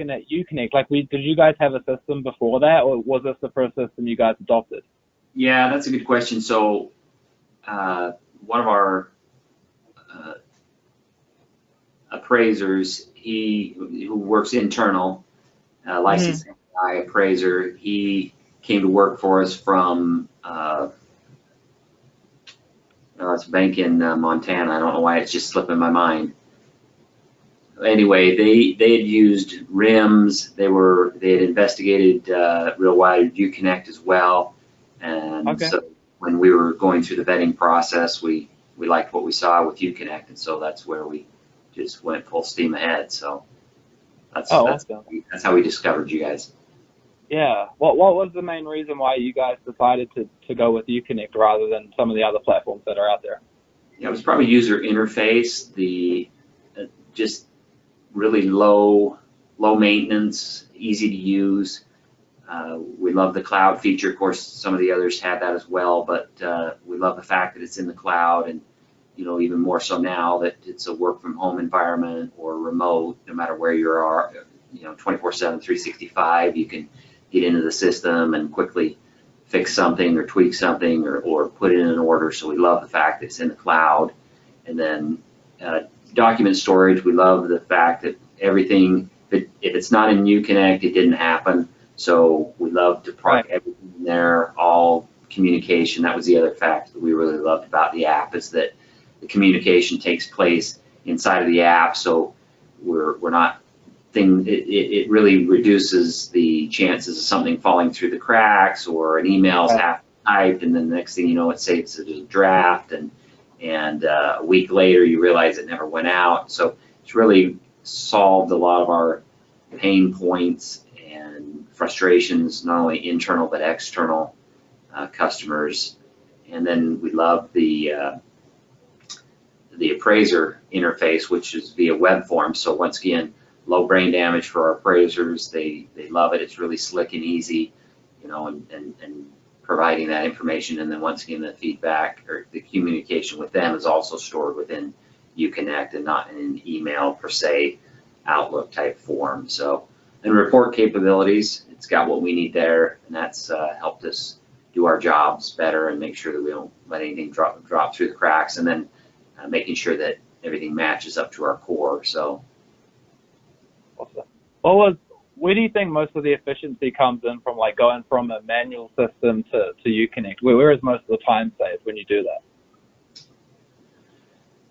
looking at YouConnect, like did you guys have a system before that, or was this the first system you guys adopted? Yeah, that's a good question. So one of our appraisers, who works internal, licensed AI appraiser, he came to work for us from it's a bank in Montana. I don't know why it's just slipping my mind. Anyway, they had used RIMS. They had investigated real wide YouConnect as well, and so when we were going through the vetting process, we liked what we saw with YouConnect, and so that's where we just went full steam ahead. So that's how we discovered you guys. Yeah. What was the main reason why you guys decided to go with YouConnect rather than some of the other platforms that are out there? Yeah, it was probably user interface, just really low maintenance, easy to use. We love the cloud feature. Of course, some of the others had that as well, but we love the fact that it's in the cloud, and even more so now that it's a work from home environment or remote, no matter where you are, 24/7, 365, you can get into the system and quickly fix something or tweak something or put in an order. So we love the fact that it's in the cloud. And then document storage, we love the fact that everything, if it's not in YouConnect, it didn't happen. So we love to park everything in there, all communication. That was the other fact that we really loved about the app, is that the communication takes place inside of the app. So we're not it really reduces the chances of something falling through the cracks, or an email's half typed and then the next thing you know, it saves it as a draft, and a week later you realize it never went out. So it's really solved a lot of our pain points and frustrations, not only internal but external customers. And then we love the appraiser interface, which is via web form. So once again, low brain damage for our appraisers. They love it. It's really slick and easy, and providing that information. And then once again, the feedback or the communication with them is also stored within YouConnect and not in an email per se, Outlook type form. So, and report capabilities, it's got what we need there, and that's helped us do our jobs better and make sure that we don't let anything drop through the cracks, and then making sure that everything matches up to our core. So. Awesome. Where do you think most of the efficiency comes in from, like going from a manual system to YouConnect? Where is most of the time saved when you do that?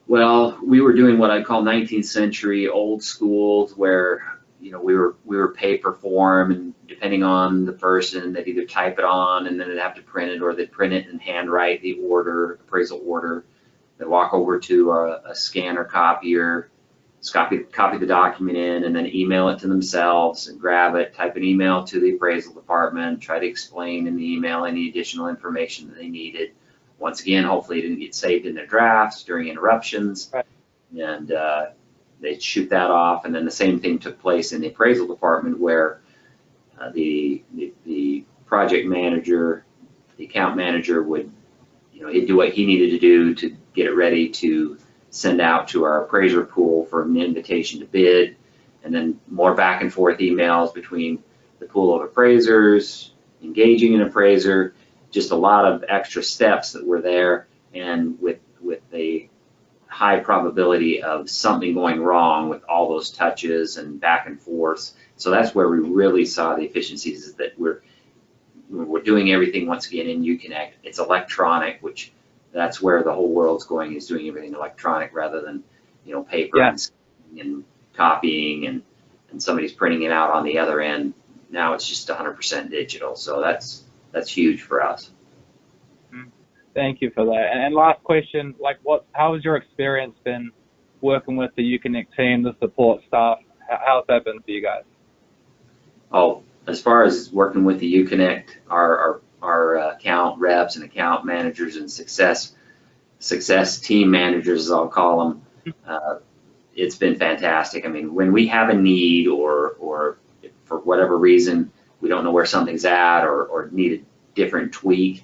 Well, we were doing what I call 19th century old schools, where we were paper form, and depending on the person, they'd either type it on and then they'd have to print it, or they'd print it and handwrite the appraisal order. They'd walk over to a scanner copier, copy the document in, and then email it to themselves and grab it, type an email to the appraisal department, try to explain in the email any additional information that they needed. Once again, hopefully it didn't get saved in their drafts during interruptions, and they'd shoot that off. And then the same thing took place in the appraisal department, where the project manager, the account manager would, he'd do what he needed to do to get it ready to send out to our appraiser pool for an invitation to bid, and then more back and forth emails between the pool of appraisers, engaging an appraiser, just a lot of extra steps that were there, and with a high probability of something going wrong with all those touches and back and forth. So that's where we really saw the efficiencies, is that we're doing everything once again in YouConnect. It's electronic, which that's where the whole world's going, is doing everything electronic rather than paper and copying and somebody's printing it out on the other end. Now it's just 100% digital, so that's huge for us. Thank you for that. And last question, how has your experience been working with the YouConnect team, the support staff? How's that been for you guys? Oh, as far as working with the YouConnect, our account reps and account managers and success team managers, as I'll call them, it's been fantastic. I mean, when we have a need or for whatever reason we don't know where something's at or need a different tweak,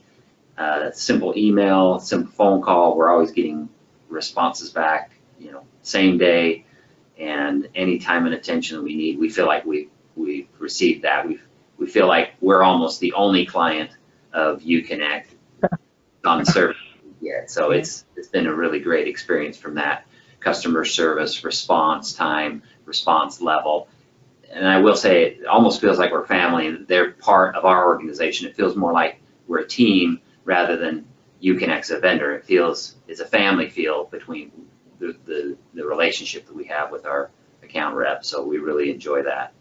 simple email, simple phone call, we're always getting responses back, same day, and any time and attention that we need. We feel like we we've received that. We feel like we're almost the only client of YouConnect on the service yet. So it's been a really great experience from that customer service, response time, response level. And I will say it almost feels like we're family and they're part of our organization. It feels more like we're a team rather than YouConnect's a vendor. It's a family feel between the relationship that we have with our account rep. So we really enjoy that.